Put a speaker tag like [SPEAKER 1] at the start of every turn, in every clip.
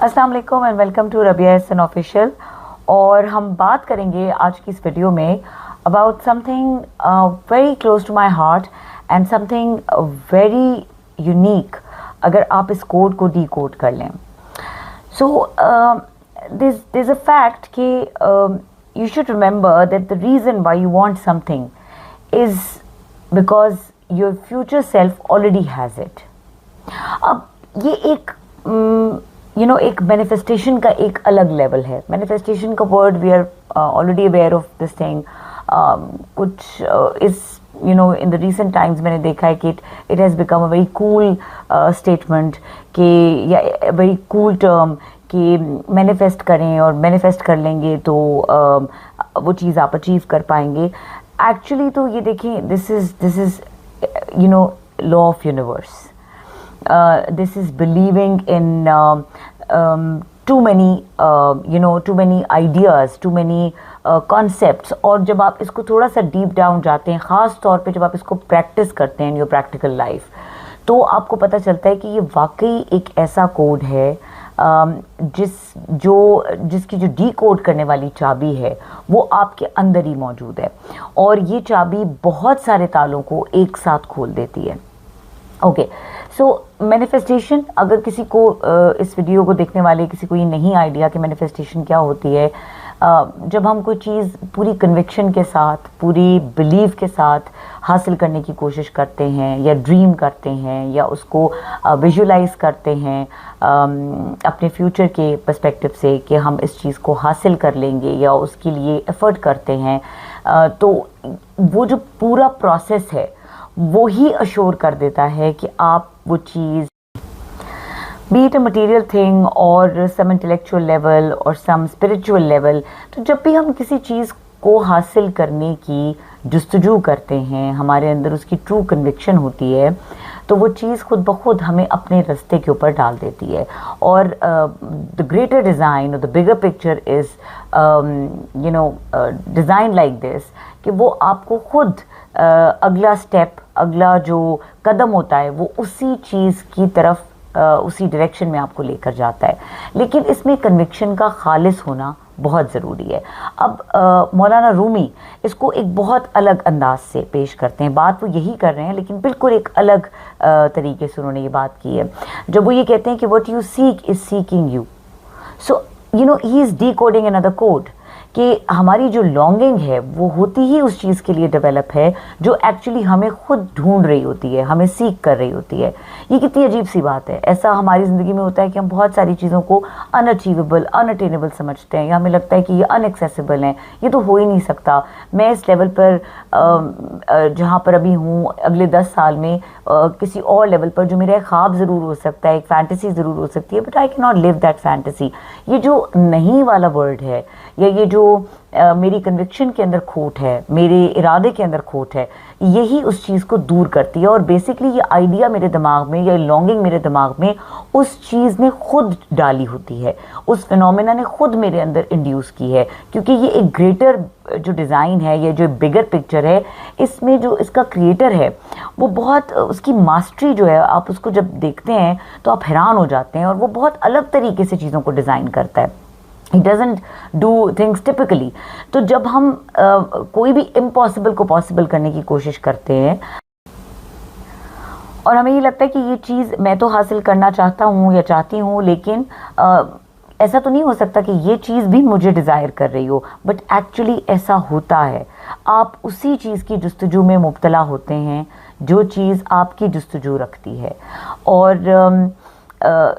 [SPEAKER 1] अस्सलाम वालेकुम and welcome to Rabia Ehsan official. और हम बात करेंगे आज की इस वीडियो में about something very close to my heart and something very unique अगर आप इस कोड को डी कोड कर लें। So this is a fact कि you should remember that the reason why you want something is because your future self already has it. अब ये एक एक मैनिफेस्टेशन का एक अलग लेवल है। मैनिफेस्टेशन का word we are already aware of this thing, कुछ इस इन द रिसेंट टाइम्स मैंने देखा है कि it has become a very cool statement कि या वेरी कूल टर्म कि मैनिफेस्ट करें और मैनिफेस्ट कर लेंगे तो वो चीज़ आप अचीव कर पाएंगे। एक्चुअली तो ये देखें, this is law of universe. This is believing in too many ideas, too many concepts। और जब आप इसको थोड़ा सा डीप डाउन जाते हैं, ख़ास तौर पे जब आप इसको प्रैक्टिस करते हैं इन योर प्रैक्टिकल लाइफ, तो आपको पता चलता है कि ये वाकई एक ऐसा कोड है जिसकी जो डी कोड करने वाली चाबी है वो आपके अंदर ही मौजूद है, और ये चाबी बहुत सारे तालों को एक साथ खोल देती है। ओके, सो मैनिफेस्टेशन, अगर किसी को इस वीडियो को देखने वाले किसी को ये नहीं आइडिया कि मैनिफेस्टेशन क्या होती है, जब हम कोई चीज़ पूरी कन्विक्शन के साथ, पूरी बिलीव के साथ हासिल करने की कोशिश करते हैं या ड्रीम करते हैं या उसको विजुलाइज करते हैं अपने फ्यूचर के पर्सपेक्टिव से कि हम इस चीज़ को हासिल कर लेंगे या उसके लिए एफर्ट करते हैं, तो वो जो पूरा प्रोसेस है वो ही अश्योर कर देता है कि आप वो चीज़, be it a material thing और सम इंटेलेक्चुअल लेवल और सम स्पिरिचुअल लेवल, तो जब भी हम किसी चीज़ को हासिल करने की जुस्तजू करते हैं, हमारे अंदर उसकी ट्रू कन्विक्शन होती है, तो वो चीज़ खुद ब खुद हमें अपने रास्ते के ऊपर डाल देती है। और द ग्रेटर डिज़ाइन और the bigger picture is design like this कि वो आपको खुद अगला स्टेप, अगला जो कदम होता है वो उसी चीज़ की तरफ, उसी डायरेक्शन में आपको लेकर जाता है। लेकिन इसमें कन्विक्शन का खालिस होना बहुत ज़रूरी है। अब मौलाना रूमी इसको एक बहुत अलग अंदाज से पेश करते हैं। बात वो यही कर रहे हैं लेकिन बिल्कुल एक अलग तरीके से उन्होंने ये बात की है, जब वो ये कहते हैं कि what you seek is seeking you. So he is D coding another code कि हमारी जो लॉन्गिंग है वो होती ही उस चीज़ के लिए डेवलप है जो एक्चुअली हमें खुद ढूंढ रही होती है, हमें सीख कर रही होती है। ये कितनी अजीब सी बात है। ऐसा हमारी ज़िंदगी में होता है कि हम बहुत सारी चीज़ों को अनअचीवेबल, अनअटेनेबल समझते हैं या हमें लगता है कि ये अनएक्सेसिबल है, ये तो हो ही नहीं सकता। मैं इस लेवल पर जहाँ पर अभी हूँ, अगले 10 साल में किसी और लेवल पर जो मेरा एक ख्वाब ज़रूर हो सकता है, एक फैंटेसी ज़रूर हो सकती है, but I can not live that fantasy. ये जो नहीं वाला वर्ड है या ये जो मेरी कन्विक्शन के अंदर खोट है, मेरे इरादे के अंदर खोट है, यही उस चीज़ को दूर करती है। और बेसिकली ये आइडिया मेरे दिमाग में या लॉन्गिंग मेरे दिमाग में उस चीज़ ने खुद डाली होती है, उस फिनोमेना ने खुद मेरे अंदर इंड्यूस की है, क्योंकि ये एक ग्रेटर जो डिज़ाइन है या जो बिगर पिक्चर है, इसमें जो इसका क्रिएटर है वो बहुत, उसकी मास्टरी जो है, आप उसको जब देखते हैं तो आप हैरान हो जाते हैं, और वो बहुत अलग तरीके से चीज़ों को डिज़ाइन करता है। He doesn't do things typically। तो जब हम कोई भी इम्पॉसिबल को पॉसिबल करने की कोशिश करते हैं और हमें ये लगता है कि ये चीज़ मैं तो हासिल करना चाहता हूँ या चाहती हूँ, लेकिन ऐसा तो नहीं हो सकता कि ये चीज़ भी मुझे डिज़ायर कर रही हो, बट एक्चुअली ऐसा होता है। आप उसी चीज़ की जुस्तजू में मुब्तला होते हैं जो चीज़ आपकी जुस्तजू रखती है। और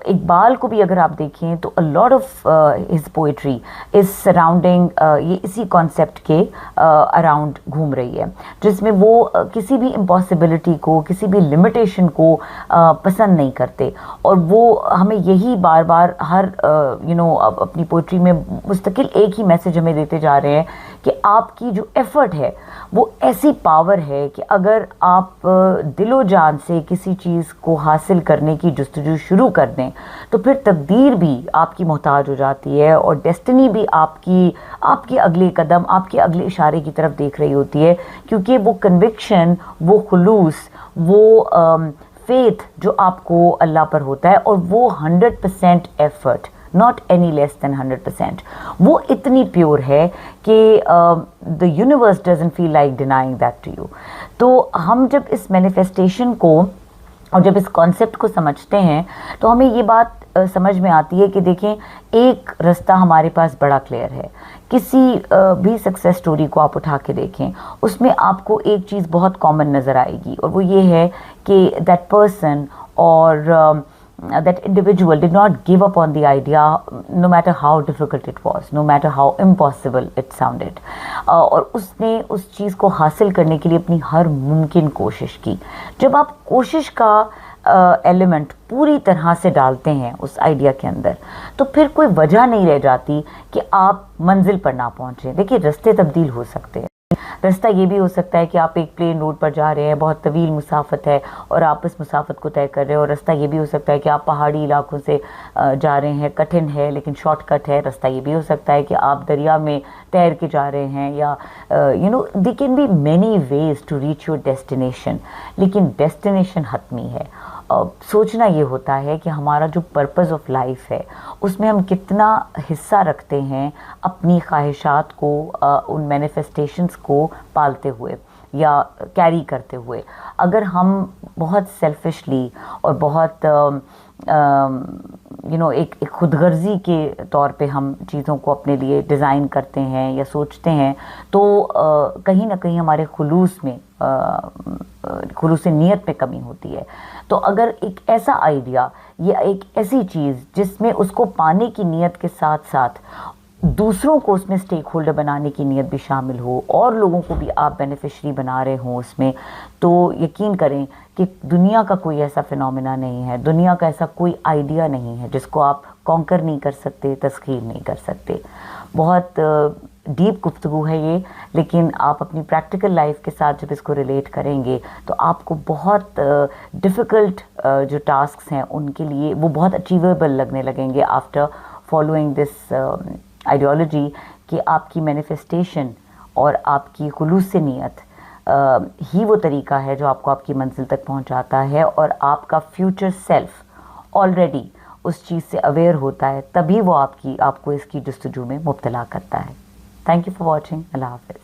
[SPEAKER 1] इकबाल को भी अगर आप देखें तो a lot of his poetry is surrounding, ये इसी कॉन्सेप्ट के अराउंड घूम रही है, जिसमें वो किसी भी इम्पॉसिबिलिटी को, किसी भी लिमिटेशन को पसंद नहीं करते, और वो हमें यही बार बार हर अपनी पोइट्री में मुस्तकिल एक ही मैसेज हमें देते जा रहे हैं कि आपकी जो एफ़र्ट है वो ऐसी पावर है कि अगर आप दिलो जान से किसी चीज़ को हासिल करने की जुस्तजू शुरू कर दें तो फिर तकदीर भी आपकी मोहताज हो जाती है, और डेस्टिनी भी आपके अगले कदम, आपके अगले इशारे की तरफ देख रही होती है, क्योंकि वो कन्विक्शन, वो खुलूस, वो फेथ जो आपको अल्लाह पर होता है, और वो 100% effort not any less than 100%। वो इतनी प्योर है कि the universe doesn't feel like denying that to you. तो हम जब इस मैनिफेस्टेशन को और जब इस कॉन्सेप्ट को समझते हैं तो हमें ये बात समझ में आती है कि देखें, एक रास्ता हमारे पास बड़ा क्लियर है। किसी भी सक्सेस स्टोरी को आप उठा के देखें, उसमें आपको एक चीज़ बहुत कॉमन नज़र आएगी, और वो ये है कि दैट पर्सन और that individual did not give up on the idea, no matter how difficult it was, no matter how impossible it sounded. और उसने उस चीज़ को हासिल करने के लिए अपनी हर मुमकिन कोशिश की। जब आप कोशिश का एलिमेंट पूरी तरह से डालते हैं उस आइडिया के अंदर, तो फिर कोई वजह नहीं रह जाती कि आप मंजिल पर ना पहुँचें। देखिए, रास्ते तब्दील हो सकते हैं। रास्ता ये भी हो सकता है कि आप एक प्लेन रोड पर जा रहे हैं, बहुत तवील मुसाफत है और आप इस मुसाफत को तय कर रहे हो, और रास्ता ये भी हो सकता है कि आप पहाड़ी इलाकों से जा रहे हैं, कठिन है लेकिन शॉर्टकट है। रास्ता ये भी हो सकता है कि आप दरिया में तैर के जा रहे हैं, या they can be many ways to reach your destination, लेकिन डेस्टिनेशन हतमी है। सोचना ये होता है कि हमारा जो पर्पस ऑफ लाइफ है उसमें हम कितना हिस्सा रखते हैं अपनी ख्वाहिशात को, उन मैनिफेस्टेशंस को पालते हुए या कैरी करते हुए। अगर हम बहुत सेल्फिशली और बहुत एक खुदगर्जी के तौर पे हम चीज़ों को अपने लिए डिज़ाइन करते हैं या सोचते हैं, तो कहीं ना कहीं हमारे खुलूस नीयत में कमी होती है। तो अगर एक ऐसा आइडिया या एक ऐसी चीज़ जिसमें उसको पाने की नीयत के साथ साथ दूसरों को उसमें स्टेक होल्डर बनाने की नीयत भी शामिल हो और लोगों को भी आप बेनिफिशरी बना रहे हो उसमें, तो यकीन करें कि दुनिया का कोई ऐसा फिनोमेना नहीं है, दुनिया का ऐसा कोई आइडिया नहीं है जिसको आप कॉन्कर नहीं कर सकते, तस्खीर नहीं कर सकते। बहुत डीप गुफ्तगू है ये, लेकिन आप अपनी प्रैक्टिकल लाइफ के साथ जब इसको रिलेट करेंगे तो आपको बहुत डिफ़िकल्ट जो टास्क्स हैं उनके लिए वो बहुत अचीवेबल लगने लगेंगे आफ्टर फॉलोइंग दिस आइडियोलॉजी, कि आपकी मैनिफेस्टेशन और आपकी खुलूस नीयत ही वो तरीका है जो आपको आपकी मंजिल तक पहुंचाता है, और आपका फ्यूचर सेल्फ ऑलरेडी उस चीज़ से अवेयर होता है, तभी वो आपको इसकी जस्तजू में मुब्तला करता है। Thank you for watching. अल्लाह हाफ़िज़।